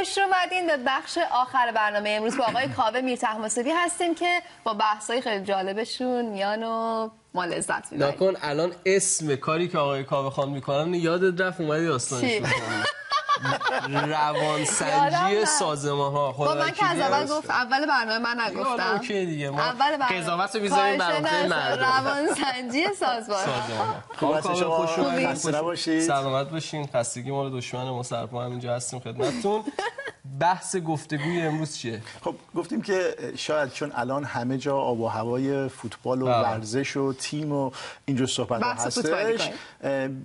خوش اومدین به بخش آخر برنامه. امروز با آقای کاوه میرطهماسبی هستیم که با بحث‌های خیلی جالبشون میان و ما لذت می‌بریم. نکن الان اسم کاری که آقای کاوه خان میکنن یادت رفت اومدی داستانش رو روانسنجی سازمان ها. خب من که از اول گفت اول برنامه من نگفتم. اوکی دیگه، ما قضاوت رو می‌ذاریم برای مردم. روانسنجی سازمان ها. شما خوش اومدید، خسته نباشید، سلامت باشین. خستگی مال دشمن ما، سرپا همینجا هستیم خدمتتون. بحث گفتگوی امروز چیه؟ خب گفتیم که شاید چون الان همه جا آب و هوای فوتبال و ورزش و تیم و اینجور صحبت هستش،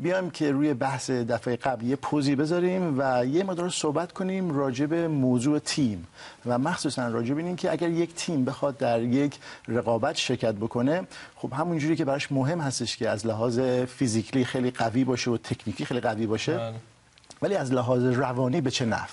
بیایم که روی بحث دفعه قبل یه پوزی بذاریم و یه مقدار صحبت کنیم راجع به موضوع تیم و مخصوصا راجع به این که اگر یک تیم بخواد در یک رقابت شرکت بکنه، خب همونجوری که براش مهم هستش که از لحاظ فیزیکلی خیلی قوی باشه و تکنیکی خیلی قوی باشه، ولی از لحاظ روانی به چه نحو؟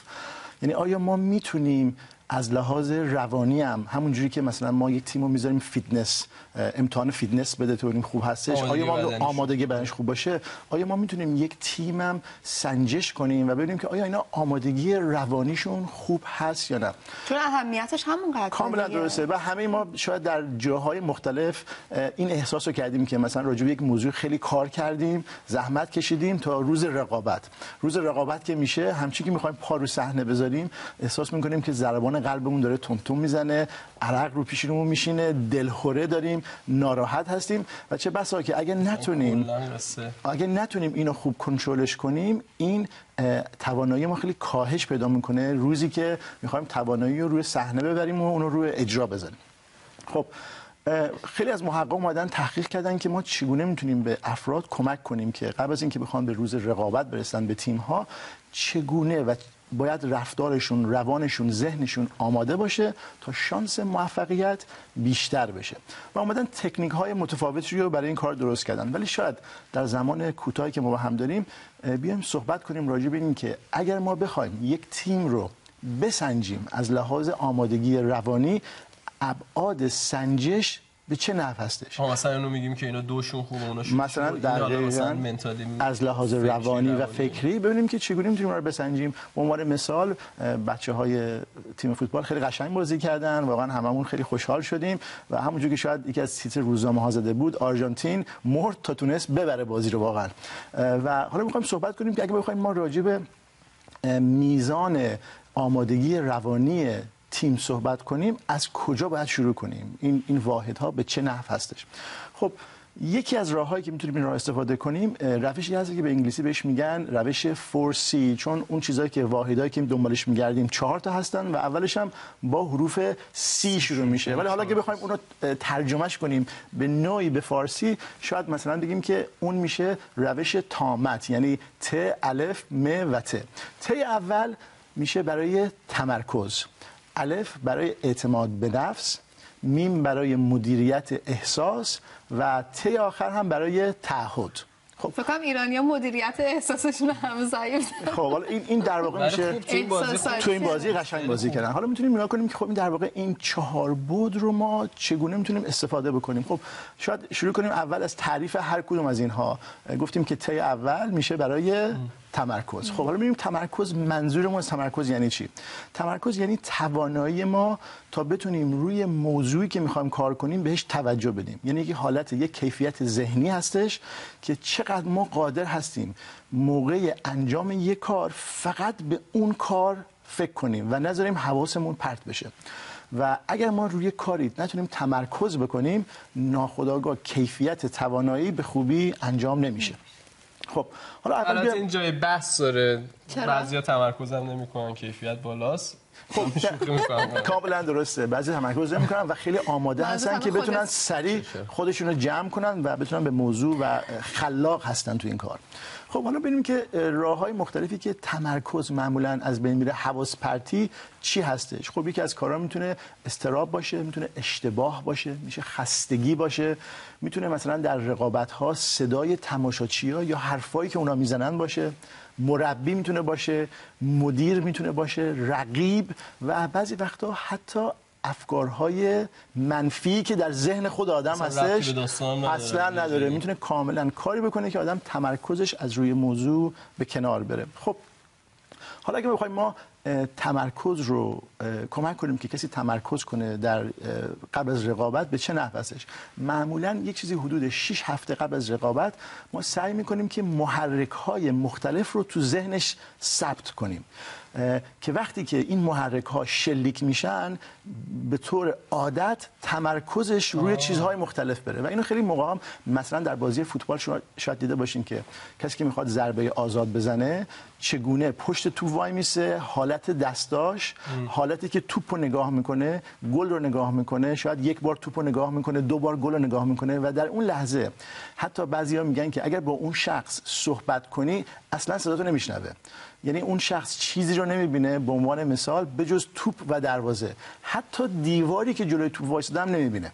یعنی آیا ما میتونیم از لحاظ روانی هم همونجوری که مثلا ما یک تیم رو میذاریم فیتنس، امتحان فیتنس بده تو ببینیم خوب هستش، آیا ما آمادگی بدنش خوب باشه، آیا ما میتونیم یک تیم هم سنجش کنیم و ببینیم که آیا اینا آمادگی روانیشون خوب هست یا نه؟ چون اهمیتش همونقدر کاملا درسته و همه ما شاید در جاهای مختلف این احساس رو کردیم که مثلا راجع به یک موضوع خیلی کار کردیم، زحمت کشیدیم تا روز رقابت که میشه، همچین که میخوایم پا رو صحنه بذاریم احساس میکنیم که ضربان قلبمون داره تون میزنه، عرق رو پیشونمون میشینه، دلخوره داریم، ناراحت هستیم و چه بسا که اگه نتونیم اینو خوب کنترلش کنیم، این توانایی ما خیلی کاهش پیدا میکنه روزی که میخوایم توانایی رو روی صحنه ببریم و اونو روی اجرا بذاریم. خب خیلی از محققان اومدن تحقیق کردن که ما چگونه میتونیم به افراد کمک کنیم که قبل از اینکه بخوان به روز رقابت برسن به تیم ها، چگونه و باید رفتارشون، روانشون، ذهنشون آماده باشه تا شانس موفقیت بیشتر بشه و اومدن تکنیک های متفاوتی رو برای این کار درست کردن. ولی شاید در زمان کوتاهی که ما با هم داریم بیایم صحبت کنیم راجع به این که اگر ما بخوایم یک تیم رو بسنجیم از لحاظ آمادگی روانی، ابعاد سنجش به چه نحو هستش؟ مثلا اینو میگیم که اینا دوشون خوبه، اوناشون مثلا دقیقاً از لحاظ روانی و فکری ببینیم که چگونه میتونیم اون رو بسنجیم. به عنوان مثال بچه‌های تیم فوتبال خیلی قشنگ بازی کردن، واقعا هممون خیلی خوشحال شدیم و همونجوری که شاید یکی از تیتر روزنامه‌ها زده بود، آرژانتین مرد تا تونست ببره بازی رو واقعا. و حالا می‌خوایم صحبت کنیم که اگه بخوایم ما راجع به میزان آمادگی روانی تیم صحبت کنیم، از کجا باید شروع کنیم؟ این واحدها به چه نحو هستش؟ خب یکی از راههایی که میتونیم این راه استفاده کنیم، روشی هست که به انگلیسی بهش میگن روش 4C، چون اون چیزایی که واحدایی که دنبالش میگردیم 4 تا هستن و اولش هم با حروف C شروع میشه. ولی حالا که بخوایم اون رو ترجمهش کنیم به نوعی به فارسی، شاید مثلا بگیم که اون میشه روش تامت، یعنی ت، الف، م و ت. ت اول میشه برای تمرکز، الف برای اعتماد به نفس، میم برای مدیریت احساس و ت آخر هم برای تعهد. خب فکر کنم ایرانی‌ها مدیریت احساسشون هم ضعیف. خب حالا این در واقع میشه تو این بازی قشنگ بازی کردن. حالا میتونیم نگاه کنیم که خب این در واقع این 4 بود رو ما چگونه میتونیم استفاده بکنیم. خب شاید شروع کنیم اول از تعریف هر کدوم از اینها. گفتیم که ت اول میشه برای تمرکز. خب حالا می‌بینیم تمرکز، منظورمون از تمرکز یعنی چی؟ تمرکز یعنی توانایی ما تا بتونیم روی موضوعی که می‌خوایم کار کنیم بهش توجه بدیم. یعنی یک حالت، یک کیفیت ذهنی هستش که چقدر ما قادر هستیم موقع انجام یک کار فقط به اون کار فکر کنیم و نذاریم حواسمون پرت بشه. و اگر ما روی کاری نتونیم تمرکز بکنیم، ناخودآگاه کیفیت توانایی به خوبی انجام نمیشه. خب حالا اول این جای بحث داره، بعضیا تمرکز هم نمی‌کنن، کیفیت بالاست. خب کاملا درسته، بعضی تمرکز نمی‌کنن و خیلی آماده هستن که بتونن سریع خودشون رو جمع کنن و بتونن به موضوع و خلاق هستن تو این کار. خب حالا ببینیم که راه‌های مختلفی که تمرکز معمولاً از بین میره، حواس پرتی چی هستش. خب یکی از کارها میتونه اضطراب باشه، میتونه اشتباه باشه، میشه خستگی باشه، میتونه مثلا در رقابت‌ها صدای تماشاچی‌ها یا حرفایی که اونا میزنن باشه، مربی میتونه باشه، مدیر میتونه باشه، رقیب و بعضی وقتا حتی افکارهای منفی که در ذهن خود آدم هستش اصلا نداره. میتونه کاملا کاری بکنه که آدم تمرکزش از روی موضوع به کنار بره. خب حالا اگه بخوایم ما تمرکز رو کمک کنیم که کسی تمرکز کنه در قبل از رقابت به چه نحو هستش. معمولا یک چیزی حدود 6 هفته قبل از رقابت ما سعی میکنیم که محرک‌های مختلف رو تو ذهنش ثبت کنیم که وقتی که این محرک‌ها شلیک میشن به طور عادت تمرکزش روی چیزهای مختلف بره. و اینو خیلی موقع هم مثلا در بازی فوتبال شاید دیده باشین که کسی که میخواد ضربه آزاد بزنه چگونه پشت توپ وای میسه، حالت دستاش، حالتی که توپو نگاه میکنه، گل رو نگاه میکنه، شاید یک بار توپو نگاه میکنه، 2 بار گل رو نگاه میکنه و در اون لحظه حتی بعضیا میگن که اگر با اون شخص صحبت کنی اصلا صداتو نمیشنوه. یعنی اون شخص چیزی رو نمیبینه، به عنوان مثال به جز توپ و دروازه، حتی دیواری که جلوی توپ وایساده هم نمیبینه.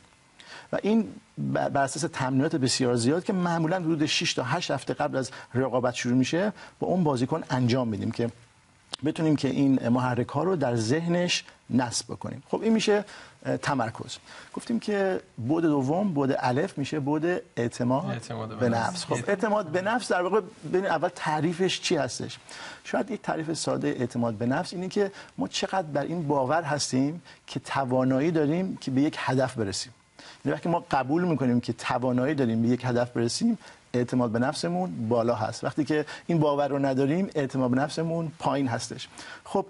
و این بر اساس تمرینات بسیار زیاد که معمولا حدود 6 تا 8 هفته قبل از رقابت شروع میشه با اون بازیکن انجام میدیم که بتونیم که این محرک ها رو در ذهنش نصب بکنیم. خب این میشه تمرکز. گفتیم که بعد دوم، بعد الف، میشه بعد اعتماد به نفس. خب اعتماد به نفس در واقع ببین اول تعریفش چی هستش. شاید یک تعریف ساده اعتماد به نفس اینه که ما چقدر بر این باور هستیم که توانایی داریم که به یک هدف برسیم. یعنی وقتی ما قبول میکنیم که توانایی داریم به یک هدف برسیم، اعتماد به نفسمون بالا هست. وقتی که این باور رو نداریم، اعتماد به نفسمون پایین هستش. خب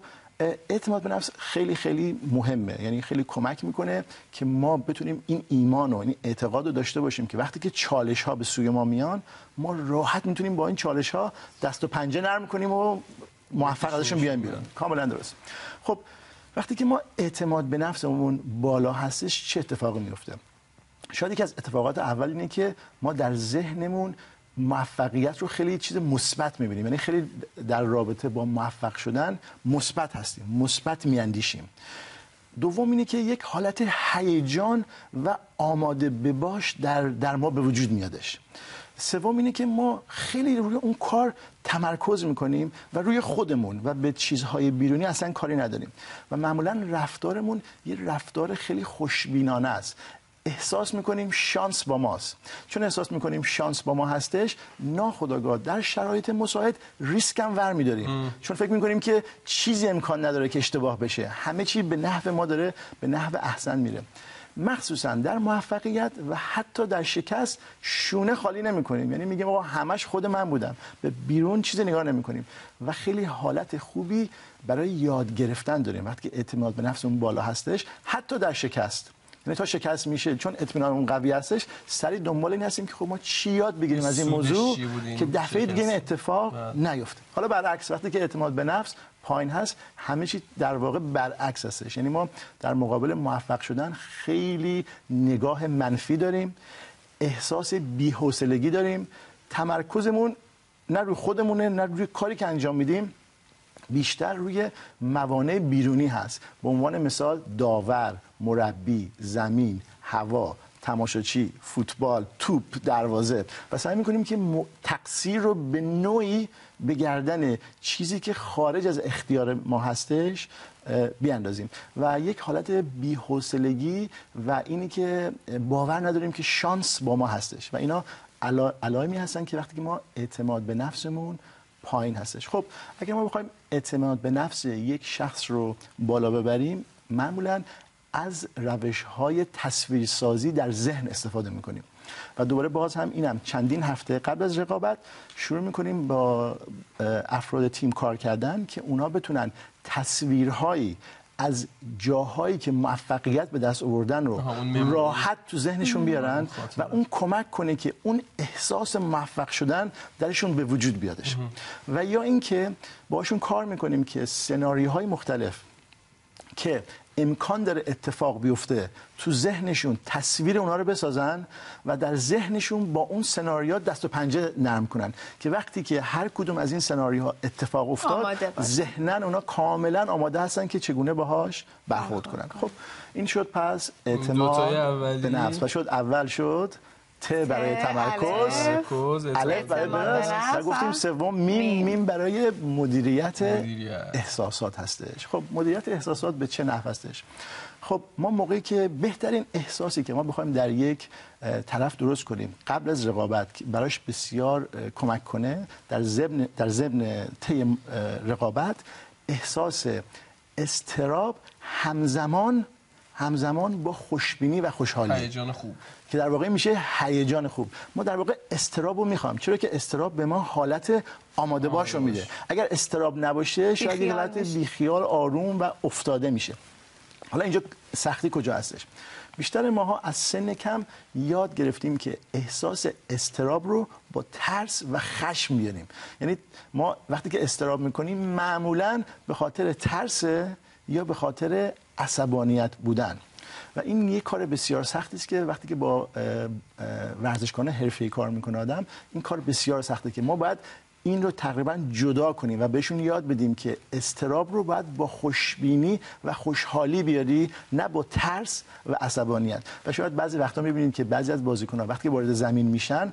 اعتماد به نفس خیلی خیلی مهمه، یعنی خیلی کمک میکنه که ما بتونیم این ایمان و این اعتقاد رو داشته باشیم که وقتی که چالش ها به سوی ما میان، ما راحت میتونیم با این چالش ها دست و پنجه نرم کنیم و موفق ازشون بیایم بیرون. کاملا درست. خب وقتی که ما اعتماد به نفسمون بالا هستش چه اتفاقی میفته؟ شاید یکی از اتفاقات اول اینه که ما در ذهنمون موفقیت رو خیلی چیز مثبت می‌بینیم، یعنی خیلی در رابطه با موفق شدن مثبت هستیم، مثبت میاندیشیم. دوم اینه که یک حالت هیجان و آماده به باش در ما به وجود میادش. سوم اینه که ما خیلی روی اون کار تمرکز میکنیم و روی خودمون و به چیزهای بیرونی اصلا کاری نداریم و معمولا رفتارمون یه رفتار خیلی خوشبینانه است. احساس میکنیم شانس با ماست. چون احساس میکنیم شانس با ما هستش، ناخودآگاه در شرایط مساعد ریسک هم ور میداریم. چون فکر میکنیم که چیزی امکان نداره که اشتباه بشه، همه چی به نحو ما داره به نحو احسن میره. مخصوصا در موفقیت و حتی در شکست شونه خالی نمی‌کنیم، یعنی میگیم آقا همش خود من بودم، به بیرون چیزی نگاه نمی‌کنیم و خیلی حالت خوبی برای یاد گرفتن داریم وقتی که اعتماد به نفسمون بالا هستش، حتی در شکست. یعنی تا شکست میشه چون اطمینانمون قوی هستش، سریع دنبال این هستیم که خب ما چی یاد بگیریم از این موضوع که دفعه دیگه این اتفاق نیفته. حالا برعکس، وقتی که اعتماد به نفس پایین هست، همه چی در واقع برعکس هستش. یعنی ما در مقابل موفق شدن خیلی نگاه منفی داریم، احساس بی‌حوصلگی داریم، تمرکزمون نه روی خودمونه نه روی کاری که انجام میدیم، بیشتر روی موانع بیرونی هست. به عنوان مثال داور، مربی، زمین، هوا، تماشاچی، فوتبال، توپ، دروازه و سعی می‌کنیم که تقصیر رو به نوعی به گردن چیزی که خارج از اختیار ما هستش بیاندازیم و یک حالت بی‌حوصلگی و اینی که باور نداریم که شانس با ما هستش و اینا علائمی هستن که وقتی که ما اعتماد به نفسمون پایین هستش. خب اگر ما بخوایم اعتماد به نفس یک شخص رو بالا ببریم، معمولاً از روش‌های تصویرسازی در ذهن استفاده می‌کنیم و دوباره باز هم اینم چندین هفته قبل از رقابت شروع می‌کنیم با افراد تیم کار کردن که اونا بتونن تصویرهایی از جاهایی که موفقیت به دست آوردن رو راحت تو ذهنشون بیارن و اون کمک کنه که اون احساس موفق شدن درشون به وجود بیادش. و یا اینکه باشون کار می‌کنیم که سناریوهای مختلف که امکان داره اتفاق بیفته تو ذهنشون تصویر اونا رو بسازن و در ذهنشون با اون سناریو دست و پنجه نرم کنن که وقتی که هر کدوم از این سناریوها اتفاق افتاد ذهناً اونا کاملا آماده هستن که چگونه باهاش برخورد کنن. خب این شد پس اعتماد به نفس و شد اول شد ت برای تمرکز، الف برای بنفس و گفتیم سوم میم برای مدیریت احساسات هستش. خب مدیریت احساسات به چه نحو هستش؟ خب ما موقعی که بهترین احساسی که ما بخوایم در یک طرف درست کنیم قبل از رقابت که براش بسیار کمک کنه در ضمن طی رقابت، احساس اضطراب همزمان با خوشبینی و خوشحالی، هیجان خوب که در واقع میشه هیجان خوب. ما در واقع اضطراب رو میخوام، چرا که اضطراب به ما حالت آماده باش رو میده. اگر اضطراب نباشه شاید یه حالت بیخیال، آروم و افتاده میشه. حالا اینجا سختی کجا هستش؟ بیشتر ماها از سن کم یاد گرفتیم که احساس اضطراب رو با ترس و خشم بیاریم. یعنی ما وقتی که اضطراب میکنیم معمولاً به خاطر ترس یا به خاطر عصبانیت بودن، و این یک کار بسیار سختی است که وقتی که با ورزشکاران حرفه‌ای کار میکنه آدم، این کار بسیار سخته که ما باید این رو تقریبا جدا کنیم و بهشون یاد بدیم که اضطراب رو باید با خوشبینی و خوشحالی بیاری، نه با ترس و عصبانیت. و شاید بعضی وقتا میبینید که بعضی از بازیکن‌ها وقتی وارد زمین میشن،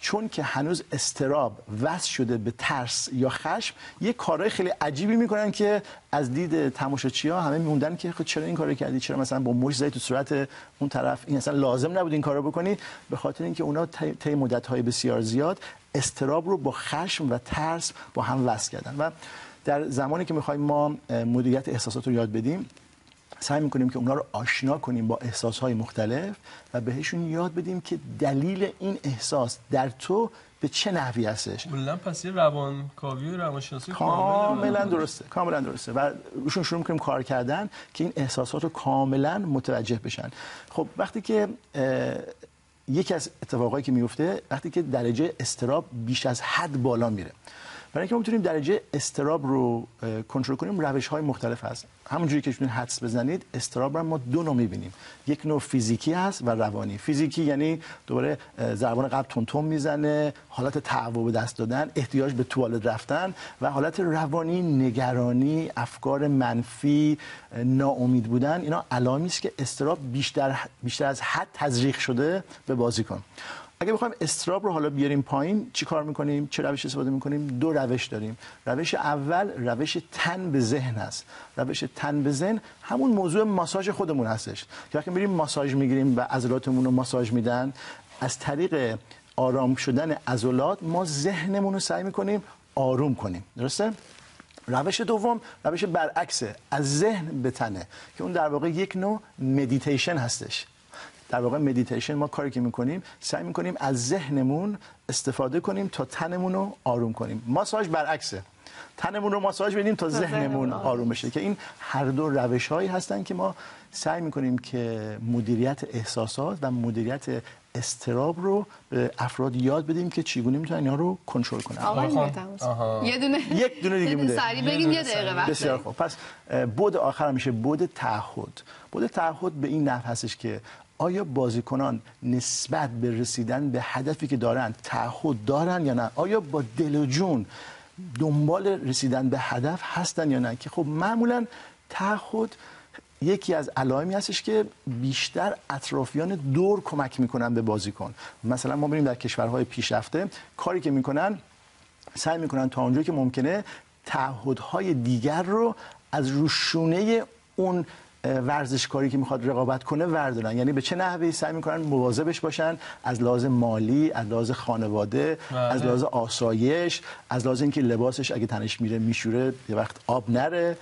چون که هنوز اضطراب وصل شده به ترس یا خشم، یه کارهای خیلی عجیبی میکنن که از دید تماشاچی‌ها همه میموندن که خب چرا این کارو کردی، چرا مثلا با مشت زدی تو صورت اون طرف، این اصلا لازم نبود این کارو بکنی. به خاطر اینکه اونا طی مدت‌های بسیار زیاد اضطراب رو با خشم و ترس با هم وصل کردن. و در زمانی که می‌خوایم ما مدیریت احساسات رو یاد بدیم، سعی می‌کنیم که اونا رو آشنا کنیم با احساس‌های مختلف و بهشون یاد بدیم که دلیل این احساس در تو به چه نحوی هستش. کلاً پس یه روانکاوی و روانشناسی کاملا درسته و روشون شروع می‌کنیم کار کردن که این احساسات رو کاملا متوجه بشن. خب وقتی که یکی از اتفاقایی که میفته وقتی که درجه اضطراب بیش از حد بالا میره، برای اینکه ما بتونیم درجه اضطراب رو کنترل کنیم روش‌های مختلف هست. همونجوری که شما حدس بزنید، اضطراب رو ما دو نوع می‌بینیم. یک نوع فیزیکی هست و روانی. فیزیکی یعنی دوباره ضربان قلب تون میزنه، حالت تهوع به دست دادن، احتیاج به توالت رفتن، و حالت روانی نگرانی، افکار منفی، ناامید بودن. اینا علائمی است که اضطراب بیشتر از حد تزریق شده به بازیکن. اگه بخوایم اضطراب رو حالا بیاریم پایین، چی کار میکنیم؟ چه روش استفاده میکنیم؟ دو روش داریم. روش اول روش تن به ذهن هست. روش تن به ذهن همون موضوع ماساژ خودمون هستش که وقتی میریم ماساژ میگیریم و عضلاتمون رو ماساژ میدن، از طریق آرام شدن عضلات ما ذهنمون رو سعی میکنیم آروم کنیم. درسته؟ روش دوم روش برعکسه، از ذهن به تنه، که اون در واقع یک نوع مدیتیشن هستش. در واقع مدیتیشن ما کاری که میکنیم سعی میکنیم از ذهنمون استفاده کنیم تا تنمون رو آروم کنیم. ماساژ برعکسه، تنمون رو ماساژ بدیم تا ذهنمون آروم بشه. که این هر دو روش‌هایی هستن که ما سعی میکنیم که مدیریت احساسات و مدیریت اضطراب رو به افراد یاد بدیم که چگونه میتونن اینا رو کنترل کنن. یک دونه دیگه مونده. سریع بگیم یه دقیقه وقت. بسیار خوب. پس بعد آخر میشه بعد تعهد. بعد تعهد به این نحو هستش که آیا بازیکنان نسبت به رسیدن به هدفی که دارن تعهد دارن یا نه؟ آیا با دل و جون دنبال رسیدن به هدف هستن یا نه؟ که خب معمولا تعهد یکی از علائمی هستش که بیشتر اطرافیان دور کمک میکنن به بازیکن. مثلا ما بریم در کشورهای پیشرفته، کاری که میکنن سعی میکنن تا اونجایی که ممکنه تعهدهای دیگر رو از روشونه اون ورزشکاری که میخواد رقابت کنه وردارن. یعنی به چه نحوی سعی میکنن مواظبش باشن، از لحاظ مالی، از لحاظ خانواده، از لحاظ آسایش، از لحاظ اینکه لباسش اگه تنش میره میشوره یه وقت آب نره،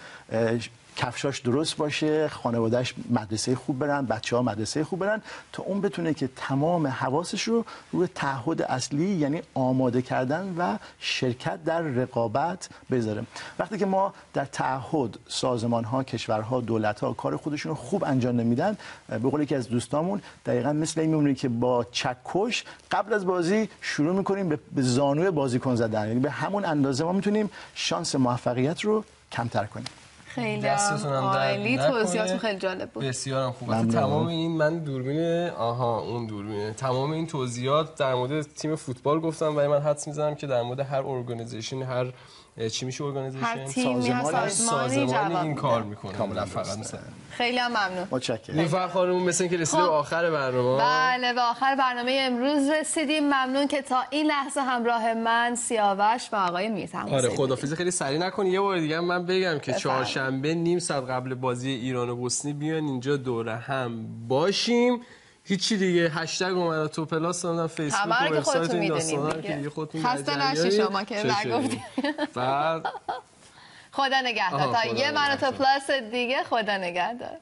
کفشاش درست باشه، خانواده‌اش مدرسه خوب برن، بچه‌ها مدرسه خوب برن، تا اون بتونه که تمام حواسش رو روی تعهد اصلی یعنی آماده کردن و شرکت در رقابت بذاره. وقتی که ما در تعهد سازمان‌ها، کشورها، دولت‌ها کار خودشون رو خوب انجام نمیدن، به قول یکی از دوستامون دقیقاً مثل این میمونه که با چکش قبل از بازی شروع می‌کنیم به زانوی بازیکن زدن. یعنی به همون اندازه ما می‌تونیم شانس موفقیت رو کمتر کنیم. خیلی عالی، توضیحاتون خیلی جالب بود. بسیارم خوب. تمام این من دوربین اون دوربینه، تمام این توضیحات در مورد تیم فوتبال گفتم، ولی من حدس می‌زنم که در مورد هر ارگانیزیشن، هر چی میشه ارگانیزیشن، سازمانی این کار میکنه. کاملا فقط مثلا. خیلی هم ممنون. متشکرم. نیلوفر خانم مثل اینکه رسیده به آخر برنامه. بله به آخر برنامه امروز رسیدیم. ممنون که تا این لحظه همراه من، سیاوش و آقای میرتماسبی. آره خدافظی خیلی سریع نکنی. یه بار دیگه من بگم که چهارشنبه نیم ساعت قبل بازی ایران و بوسنی بیان اینجا دوره هم باشیم. هیچی دیگه هشتگ اومد تو پلاس دادن فیسبوک و وبسایت این داستانا که دیگه خودتون خسته نشی شما که نگفتید. بعد خدا نگهدار. تا یه من و تو پلاس دیگه، خدا نگهدار.